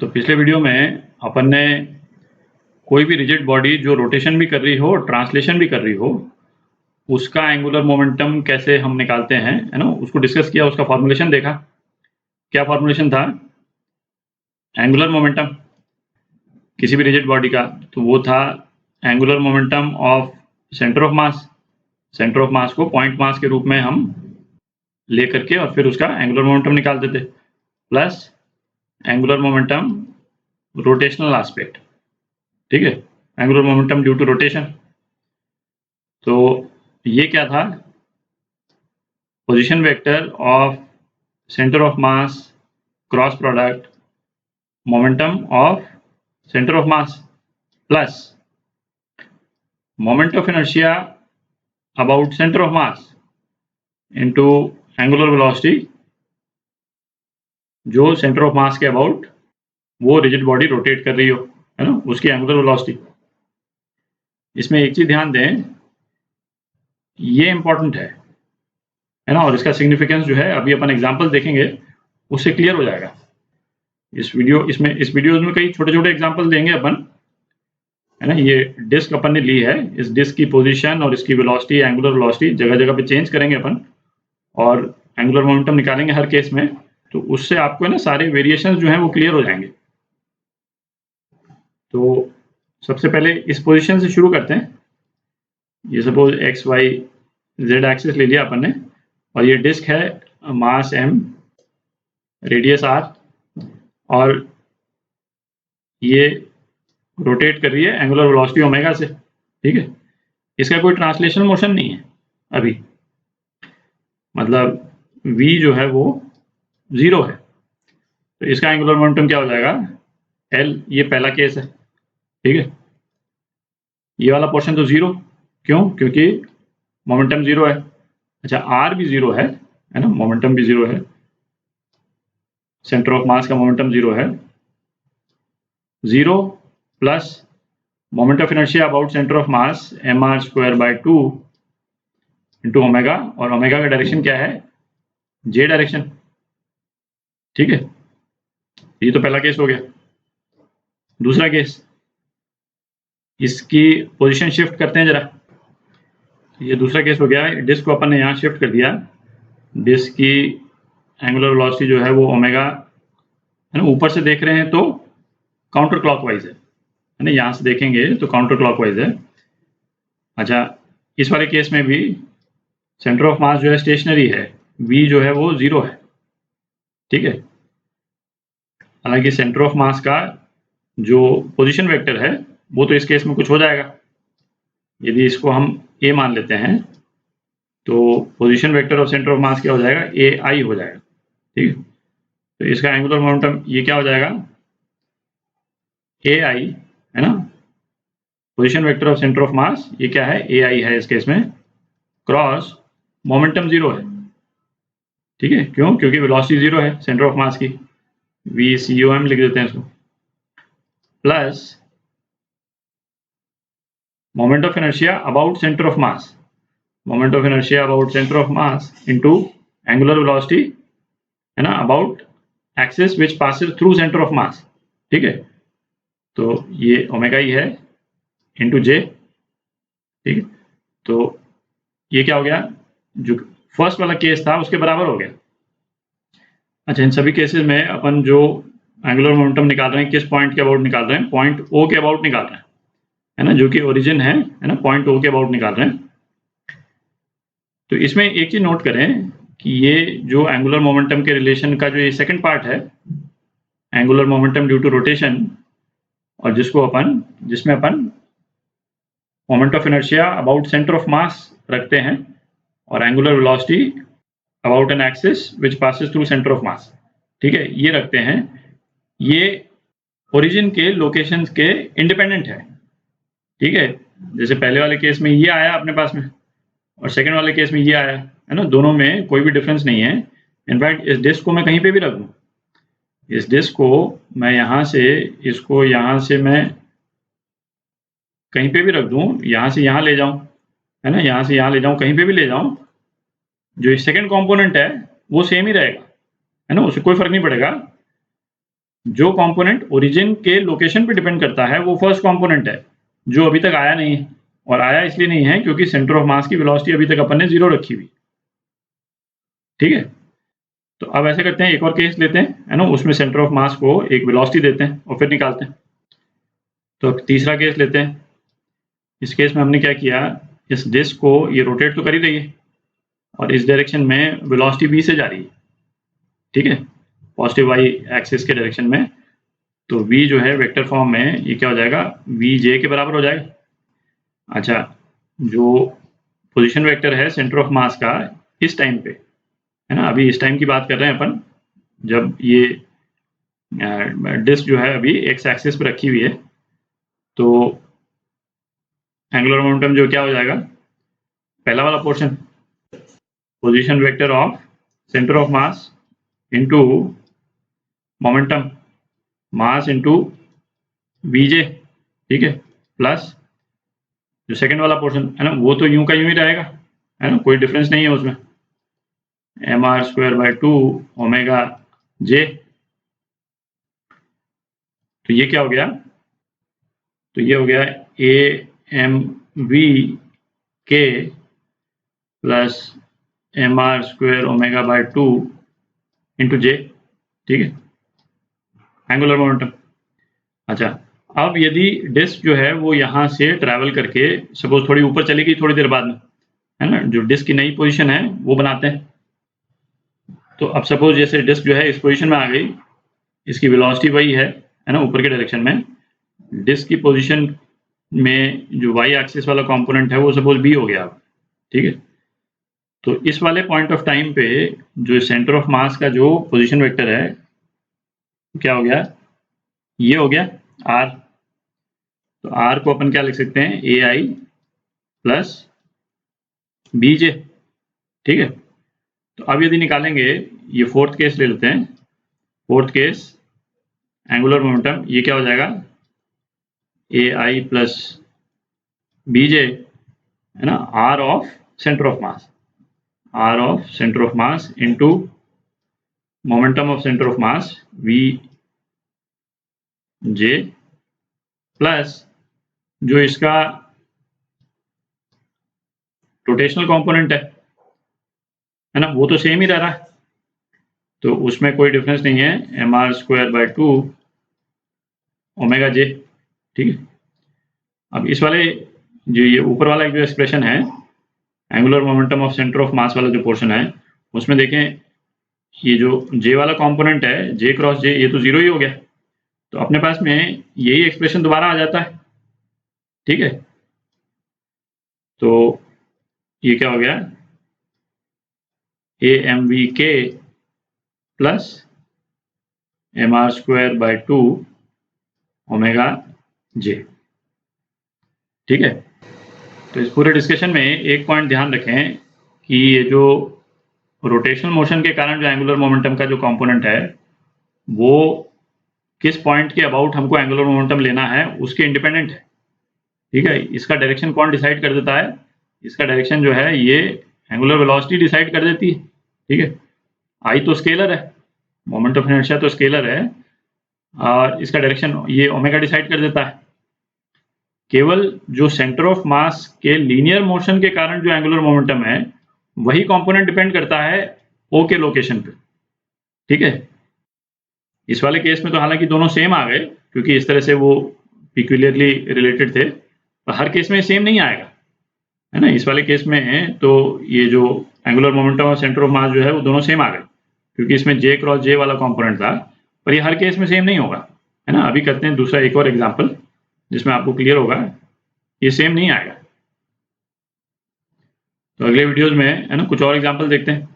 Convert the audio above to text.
तो पिछले वीडियो में अपन ने कोई भी रिजिड बॉडी जो रोटेशन भी कर रही हो और ट्रांसलेशन भी कर रही हो, उसका एंगुलर मोमेंटम कैसे हम निकालते हैं, है ना, उसको डिस्कस किया, उसका फॉर्मुलेशन देखा। क्या फॉर्मुलेशन था? एंगुलर मोमेंटम किसी भी रिजिड बॉडी का, तो वो था angular momentum of centre of mass. Centre of मास को पॉइंट मास के रूप में हम ले करके और फिर उसका एंगुलर मोमेंटम निकालते थे, plus angular momentum rotational aspect. ठीक है, angular momentum due to rotation. तो ये क्या था? Position vector of centre of mass cross product momentum of centre of mass plus moment of inertia about centre of mass into angular velocity जो centre of mass के about वो rigid body rotate कर रही हो, है ना, उसकी angular velocity. इसमें एक चीज ध्यान दें, ये इंपॉर्टेंट है ना, और इसका सिग्निफिकेंस जो है अभी अपन एग्जांपल देखेंगे उससे क्लियर हो जाएगा। इस वीडियो में कई छोटे छोटे एग्जांपल देंगे अपन, है ना। ये डिस्क अपन ने ली है, इस डिस्क की पोजीशन और इसकी वेलोसिटी, एंगुलर वेलोसिटी जगह जगह पे चेंज करेंगे अपन और एंगुलर मोमेंटम निकालेंगे हर केस में। तो उससे आपको है ना सारे वेरिएशंस जो हैं वो क्लियर हो जाएंगे। तो सबसे पहले इस पोजीशन से शुरू करते हैं। ये suppose x y z axis ले लिया अपन ने, और ये डिस्क है, मास m, रेडियस r, और ये रोटेट कर रही है एंगुलर वेलोसिटी ओमेगा से। ठीक है, इसका कोई ट्रांसलेशन मोशन नहीं है अभी, मतलब v जो है वो 0 है, तो इसका एंगुलर मोमेंटम क्या हो जाएगा? l। ये पहला केस है, ठीक है। ये वाला पोर्शन तो 0, क्यों? क्योंकि मोमेंटम 0 है। अच्छा, r भी 0 है ना, मोमेंटम भी 0 है, सेंटर ऑफ मास का मोमेंटम 0 है। 0 plus moment of inertia about centre of mass mr²/2 into omega, और ओमेगा का डायरेक्शन क्या है? जे डायरेक्शन। ठीक है, ये तो पहला केस हो गया। दूसरा केस, इसकी पोजीशन शिफ्ट करते हैं जरा। ये दूसरा केस हो गया, डिस्क को अपन ने यहाँ शिफ्ट कर दिया। डिस्क की एंगुलर वेलोसिटी जो है वो ओमेगा, है ना, ऊपर से देख रहे हैं तो काउंटर क्लॉकवाइज है ना, यहाँ से देखेंगे तो काउंटर क्लॉकवाइज है। अच्छा, इस वाले केस में भी सेंटर ऑफ मास जो है स्टेशनरी है, v जो है वो 0 है। ठीक है, हालांकि सेंटर ऑफ मास का जो पोजीशन वेक्टर है वो तो इस केस में कुछ हो जाएगा। यदि इसको हम a मान लेते हैं तो position vector of centre of मास क्या हो जाएगा? ai हो जाएगा। ठीक है, तो इसका एंगुलर मोमेंटम ये क्या हो जाएगा? ai, है ना, position vector of centre of मास ये क्या है? ai है इस केस में, क्रॉस मोमेंटम 0 है। ठीक है, क्यों? क्योंकि वेलोसिटी 0 है सेंटर ऑफ मास की, VCOM लिख देते हैं इसको, plus moment of inertia about centre of mass, moment of inertia about centre of mass into angular velocity, है ना, about axis which passes through centre of mass. ठीक है, तो ये ओमेगा ही है इनटू जे। ठीक है, तो ये क्या हो गया? जो फर्स्ट वाला केस था उसके बराबर हो गया। अच्छा, इन सभी केसेस में अपन जो एंगुलर मोमेंटम निकाल रहे हैं किस पॉइंट के अबाउट निकाल रहे हैं? पॉइंट O के अबाउट निकाल रहे हैं, है ना, जो कि ओरिजिन है ना, पॉइंट O के अबाउट निकाल रहे हैं। तो इसमें एक चीज नोट करें कि ये जो एंगुलर मोमेंटम के रिलेशन का जो ये सेकंड पार्ट है, angular momentum due to rotation, और जिसमें अपन moment of inertia about centre of mass रखते हैं और angular velocity about an axis which passes through centre of mass. ठीक है, ये रखते हैं, ये ओरिजिन के लोकेशंस के इंडिपेंडेंट है। ठीक है, जैसे पहले वाले केस में ये आया अपने पास में और सेकंड वाले केस में ये आया, है ना, दोनों में कोई भी डिफरेंस नहीं है। इनफैक्ट इस डिस्क को मैं कहीं पे भी रख दूं, इस डिस्क को मैं यहाँ से, इसको यहाँ से मैं कहीं पे भी रख दूं, यहाँ से यहाँ ले जाऊं, है ना, यहाँ से यहाँ ले जाऊं, कहीं पे भी ले जाऊं, जो सेकंड कंपोनेंट है वो सेम ही रहेगा, है ना, उससे कोई फर्क नहीं पड़ेगा। जो कंपोनेंट ओरिजिन के लोकेशन पे डिपेंड करता है वो फर्स्ट कंपोनेंट है, जो अभी तक आया नहीं है, और आया इसलिए नहीं है क्योंकि सेंटर ऑफ मास की वेलोसिटी अभी तक अपन ने 0 रखी हुई। ठीक है, तो अब ऐसे करते हैं, एक और केस लेते हैं, है ना, उसमें सेंटर ऑफ मास को एक वेलोसिटी देते हैं और फिर निकालते हैं। तो तीसरा केस लेते हैं। इस केस में हमने क्या किया, इस डिस्क को ये रोटेट तो कर ही रही है और इस डायरेक्शन में वेलोसिटी v से जा रही है। ठीक है, पॉजिटिव y एक्सिस के डायरेक्शन में। तो v जो है वेक्टर फॉर्म में ये क्या हो जाएगा, vj के बराबर हो जाएगा। अच्छा, जो पोजीशन वेक्टर है सेंटर ऑफ मास का इस टाइम पे, है ना, अभी इस टाइम की बात कर रहे हैं अपन, जब ये डिस्क जो है अभी x एक्सिस पे रखी हुई है, तो एंगुलर मोमेंटम जो क्या हो जाएगा, पहला वाला portion position vector of centre of mass into momentum mass into vj, ठीक है, प्लस जो सेकंड वाला पोर्शन है ना, वो तो यूं का यूं ही रहेगा, है ना, कोई डिफरेंस नहीं है उसमें, mr² by 2 ओमेगा j। तो ये क्या हो गया, तो ये हो गया amv k plus mr² omega by 2 into j। ठीक है, एंगुलर मोमेंटम। अच्छा, अब यदि डिस्क जो है वो यहाँ से ट्रैवल करके सपोज थोड़ी ऊपर चली गई थोड़ी देर बाद में, है ना, जो डिस्क की नई पोजीशन है वो बनाते हैं। तो अब सपोज जैसे डिस्क जो है इस पोजीशन में आ गई, इसकी वेलोसिटी वही है ना, ऊपर के डायरेक्शन में। डिस्क की पोजीशन में जो y एक्सिस वाला कंपोनेंट है वो सपोज b हो गया। ठीक है, तो इस वाले पॉइंट ऑफ टाइम पे जो सेंटर ऑफ मास का जो पोजीशन वेक्टर है क्या हो गया, ये हो गया r। तो r को अपन क्या लिख सकते हैं, ai प्लस bj। ठीक है, तो अब यदि निकालेंगे, ये फोर्थ केस ले लेते हैं। फोर्थ केस एंगुलर मोमेंटम ये क्या हो जाएगा, ai प्लस bj, है ना, r of centre of mass, r of centre of mass into momentum of centre of mass vj plus जो इसका रोटेशनल कंपोनेंट है ना, वो तो सेम ही रह रहा है, तो उसमें कोई डिफरेंस नहीं है, mr² by 2 ओमेगा j। ठीक है, अब इस वाले जो ये ऊपर वाला जो एक्सप्रेशन है angular momentum of centre of मास वाला जो पोर्शन है, उसमें देखें ये जो j वाला कंपोनेंट है j क्रॉस j, ये तो 0 ही हो गया, तो अपने पास में यही एक्सप्रेशन दोबारा आ जाता है। ठीक है, तो ये क्या हो गया, amvk plus mr² by 2 omega j। ठीक है, तो इस पूरे डिस्कशन में एक पॉइंट ध्यान रखें कि ये जो रोटेशनल मोशन के कारण जो एंगुलर मोमेंटम का जो कंपोनेंट है वो किस पॉइंट के अबाउट हमको एंगुलर मोमेंटम लेना है उसके इंडिपेंडेंट है। ठीक है, इसका डायरेक्शन कौन डिसाइड कर देता है, इसका डायरेक्शन जो है ये एंगुलर वेलोसिटी डिसाइड कर देती है। ठीक है, आई तो स्केलर है, मोमेंट ऑफ इनर्शिया तो स्केलर है, और इसका डायरेक्शन ये ओमेगा डिसाइड कर देता है। केवल जो सेंटर ऑफ मास के लीनियर मोशन के कारण जो एंगुलर मोमेंटम है वही कंपोनेंट डिपेंड करता है ओ के लोकेशन पे। ठीक है, इस वाले केस में तो हालांकि दोनों सेम आ गए क्योंकि इस तरह से वो पिक्यूलियरली रिलेटेड थे, पर हर केस में सेम नहीं आएगा, है ना। इस वाले केस में तो ये जो एंगुलर मोमेंटम और सेंटर ऑफ मास जो है वो दोनों सेम आ गए क्योंकि इसमें j क्रॉस j वाला कंपोनेंट था, पर ये हर केस में सेम नहीं होगा, है ना। अभी करते हैं दूसरा एक और एग्जांपल जिसमें आपको क्लियर होगा ये सेम नहीं आएगा। तो अगले वीडियोस में, है ना, कुछ और एग्जांपल देखते हैं।